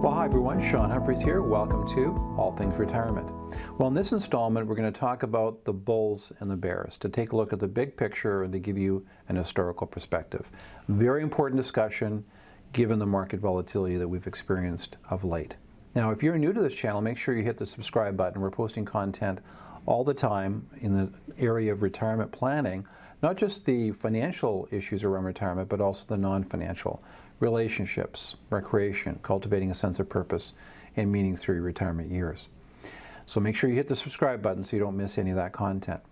Well, hi everyone, Sean Humphreys here. Welcome to All Things Retirement. Well, in this installment, we're going to talk about the bulls and the bears, to take a look at the big picture and to give you an historical perspective. Very important discussion given the market volatility that we've experienced of late. Now, if you're new to this channel, make sure you hit the subscribe button. We're posting content all the time in the area of retirement planning, not just the financial issues around retirement, but also the non-financial. Relationships, recreation, cultivating a sense of purpose and meaning through your retirement years. So make sure you hit the subscribe button so you don't miss any of that content.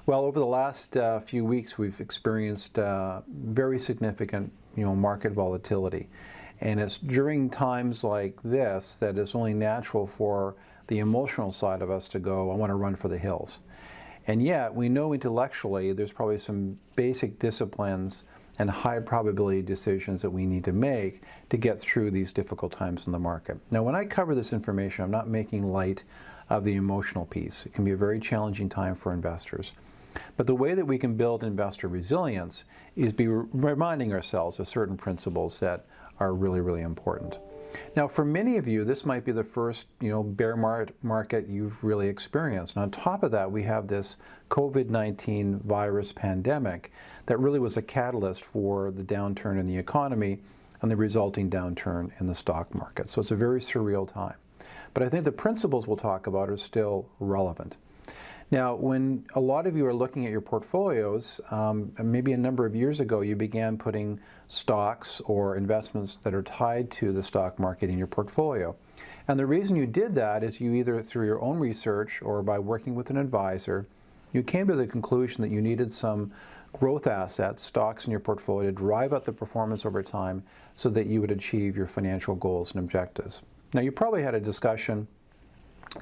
Well, over the last few weeks, we've experienced very significant, market volatility. And it's during times like this that it's only natural for the emotional side of us to go, I want to run for the hills. And yet, we know intellectually there's probably some basic disciplines and high probability decisions that we need to make to get through these difficult times in the market. Now, when I cover this information, I'm not making light of the emotional piece. It can be a very challenging time for investors. But the way that we can build investor resilience is be reminding ourselves of certain principles that are really, really important. Now, for many of you, this might be the first, bear market you've really experienced. And on top of that, we have this COVID-19 virus pandemic that really was a catalyst for the downturn in the economy and the resulting downturn in the stock market. So it's a very surreal time. But I think the principles we'll talk about are still relevant. Now, when a lot of you are looking at your portfolios, maybe a number of years ago, you began putting stocks or investments that are tied to the stock market in your portfolio. And the reason you did that is you either through your own research or by working with an advisor, you came to the conclusion that you needed some growth assets, stocks in your portfolio to drive up the performance over time so that you would achieve your financial goals and objectives. Now, you probably had a discussion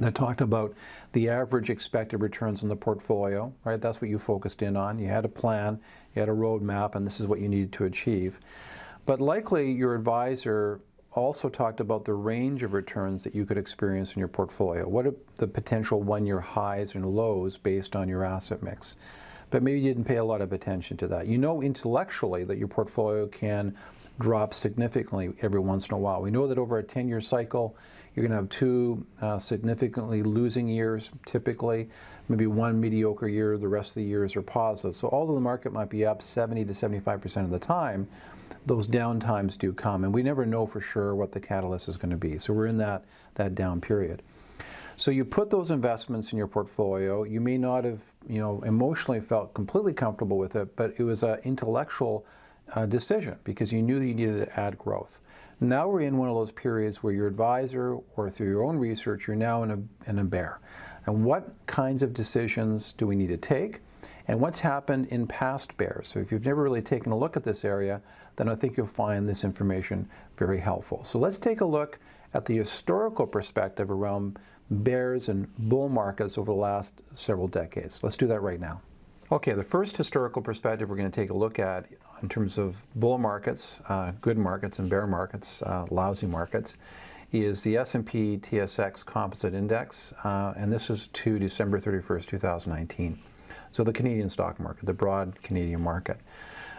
that talked about the average expected returns in the portfolio, right? That's what you focused in on. You had a plan, you had a roadmap, and this is what you needed to achieve. But likely your advisor also talked about the range of returns that you could experience in your portfolio. What are the potential one-year highs and lows based on your asset mix? But maybe you didn't pay a lot of attention to that. You know intellectually that your portfolio can drop significantly every once in a while. We know that over a 10-year cycle, you're going to have two significantly losing years, typically, maybe one mediocre year, the rest of the years are positive. So although the market might be up 70 to 75% of the time, those down times do come, and we never know for sure what the catalyst is going to be. So we're in that down period. So you put those investments in your portfolio. You may not have, emotionally felt completely comfortable with it, but it was an intellectual decision because you knew that you needed to add growth. Now we're in one of those periods where your advisor or through your own research, you're now in a bear. And what kinds of decisions do we need to take? And what's happened in past bears? So if you've never really taken a look at this area, then I think you'll find this information very helpful. So let's take a look at the historical perspective around bears and bull markets over the last several decades. Let's do that right now. Okay, the first historical perspective we're going to take a look at in terms of bull markets, good markets, and bear markets, lousy markets, is the S&P TSX Composite Index, and this is to December 31st, 2019. So the Canadian stock market, the broad Canadian market.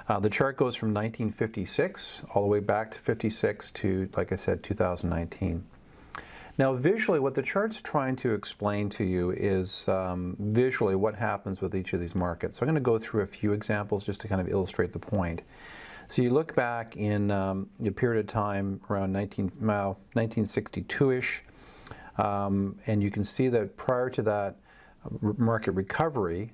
The chart goes from 1956 all the way back to 56 to, like I said, 2019. Now, visually, what the chart's trying to explain to you is visually what happens with each of these markets. So I'm going to go through a few examples just to kind of illustrate the point. So you look back in a period of time around 1962-ish, and you can see that prior to that market recovery,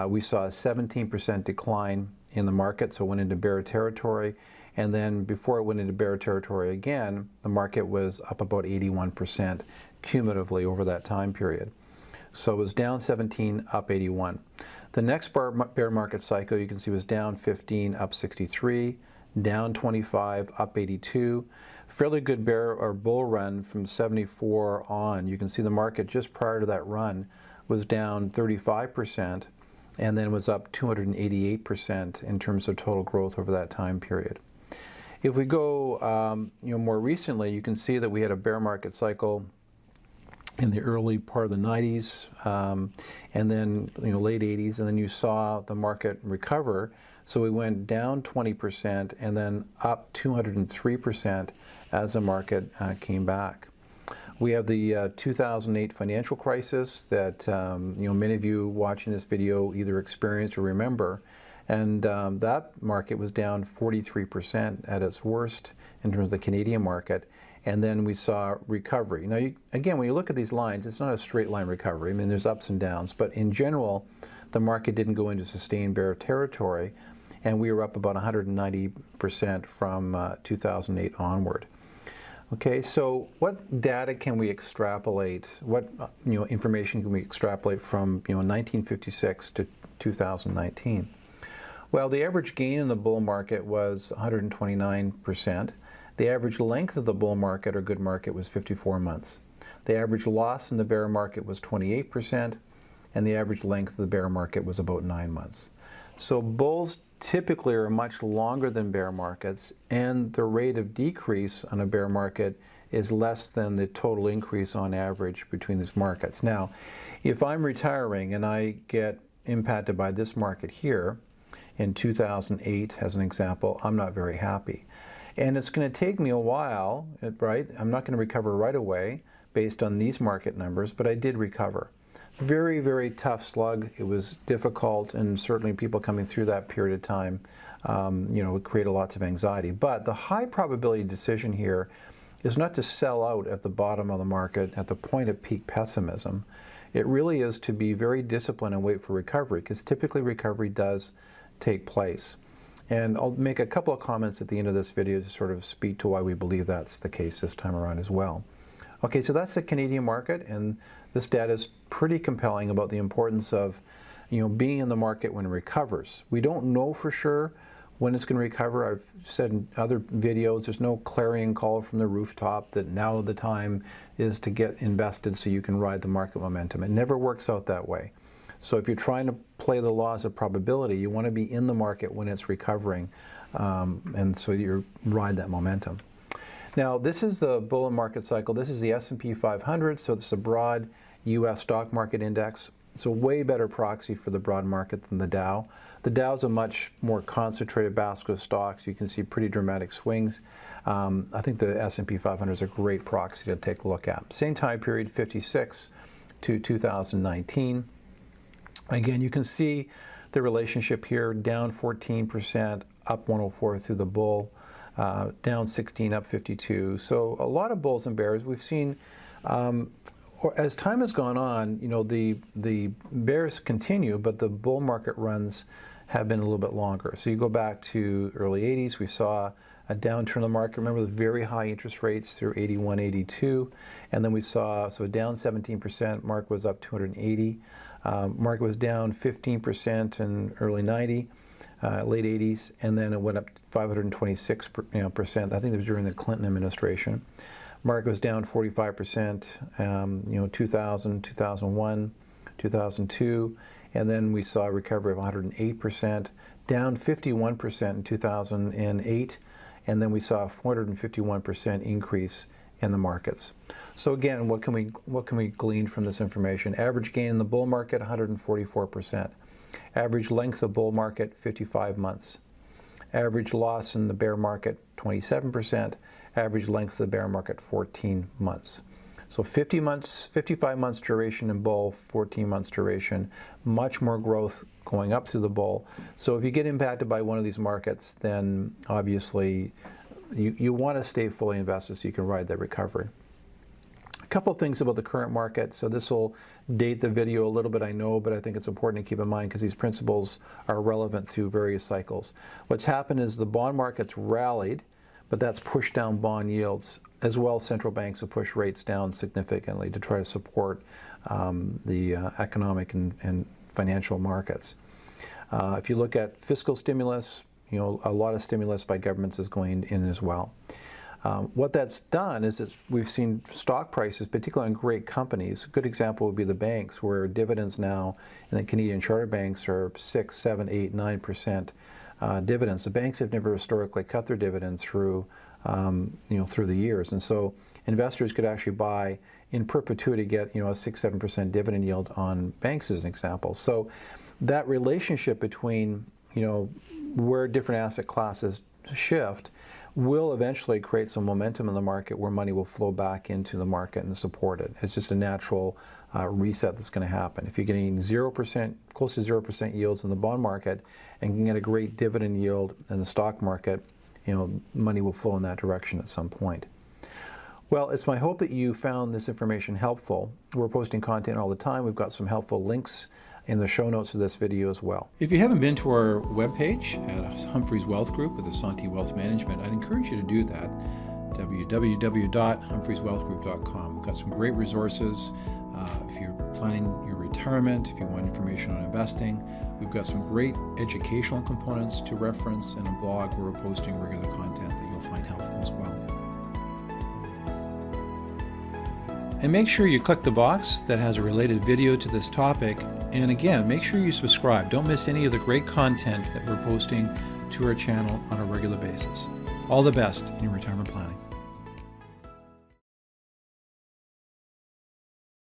we saw a 17% decline in the market, so it went into bear territory. And then before it went into bear territory again, the market was up about 81% cumulatively over that time period. So it was down 17, up 81. The next bear market cycle you can see was down 15, up 63, down 25, up 82. Fairly good bear or bull run from 74 on. You can see the market just prior to that run was down 35% and then was up 288% in terms of total growth over that time period. If we go more recently, you can see that we had a bear market cycle in the early part of the 90s and then late 80s, and then you saw the market recover So we went down 20% and then up 203% as the market came back. We have the 2008 financial crisis that many of you watching this video either experienced or remember, and that market was down 43% at its worst in terms of the Canadian market, and then we saw recovery. Now, again, when you look at these lines, it's not a straight line recovery. I mean, there's ups and downs, but in general, the market didn't go into sustained bear territory, and we were up about 190% from 2008 onward. Okay, so what data can we extrapolate? What information can we extrapolate from 1956 to 2019? Well, the average gain in the bull market was 129%. The average length of the bull market or good market was 54 months. The average loss in the bear market was 28%, and the average length of the bear market was about 9 months. So bulls typically are much longer than bear markets, and the rate of decrease on a bear market is less than the total increase on average between these markets. Now, if I'm retiring and I get impacted by this market here in 2008 as an example, I'm not very happy. And it's going to take me a while, right? I'm not going to recover right away based on these market numbers, but I did recover. Very, very tough slug. It was difficult, and certainly people coming through that period of time, would create lots of anxiety. But the high probability decision here is not to sell out at the bottom of the market at the point of peak pessimism. It really is to be very disciplined and wait for recovery, because typically recovery does take place. And I'll make a couple of comments at the end of this video to sort of speak to why we believe that's the case this time around as well. Okay, so that's the Canadian market, and this data is pretty compelling about the importance of, being in the market when it recovers. We don't know for sure when it's going to recover. I've said in other videos, there's no clarion call from the rooftop that now the time is to get invested so you can ride the market momentum. It never works out that way. So if you're trying to play the laws of probability, you want to be in the market when it's recovering, and so you ride that momentum. Now, this is the bull market cycle. This is the S&P 500, so it's a broad U.S. stock market index. It's a way better proxy for the broad market than the Dow. The Dow is a much more concentrated basket of stocks. You can see pretty dramatic swings. I think the S&P 500 is a great proxy to take a look at. Same time period, 56 to 2019. Again, you can see the relationship here, down 14%, up 104 through the bull. Down 16, up 52. So a lot of bulls and bears. We've seen, as time has gone on, the bears continue, but the bull market runs have been a little bit longer. So you go back to early 80s, we saw a downturn in the market. Remember the very high interest rates through 81, 82, and then we saw down 17%. Market was up 280. Market was down 15% in early 90. Late 80s, and then it went up 526%. I think it was during the Clinton administration. Market was down 45%, 2000, 2001, 2002, and then we saw a recovery of 108%, down 51% in 2008, and then we saw a 451% increase in the markets. So again, what can we glean from this information? Average gain in the bull market, 144%. Average length of bull market, 55 months. Average loss in the bear market, 27%. Average length of the bear market, 14 months. So 50 months, 55 months duration in bull, 14 months duration. Much more growth going up through the bull. So if you get impacted by one of these markets, then obviously you want to stay fully invested so you can ride that recovery. A couple of things about the current market. So this will date the video a little bit, I know, but I think it's important to keep in mind because these principles are relevant through various cycles. What's happened is the bond market's rallied, but that's pushed down bond yields. As well, central banks have pushed rates down significantly to try to support the economic and financial markets. If you look at fiscal stimulus, a lot of stimulus by governments is going in as well. What that's done is we've seen stock prices, particularly on great companies. A good example would be the banks, where dividends now in the Canadian charter banks are 6, 7, 8, 9% dividends. The banks have never historically cut their dividends through the years, and so investors could actually buy in perpetuity, get a 6, 7% dividend yield on banks as an example. So that relationship between where different asset classes shift will eventually create some momentum in the market where money will flow back into the market and support it. It's just a natural reset that's going to happen. If you're getting 0%, close to 0% yields in the bond market and can get a great dividend yield in the stock market, money will flow in that direction at some point. Well, it's my hope that you found this information helpful. We're posting content all the time. We've got some helpful links in the show notes of this video as well. If you haven't been to our webpage at Humphreys Wealth Group with Asante Wealth Management, I'd encourage you to do that. www.humphreyswealthgroup.com. We've got some great resources. If you're planning your retirement, if you want information on investing, we've got some great educational components to reference and a blog where we're posting regular content that you'll find helpful as well. And make sure you click the box that has a related video to this topic. And again, make sure you subscribe. Don't miss any of the great content that we're posting to our channel on a regular basis. All the best in your retirement planning.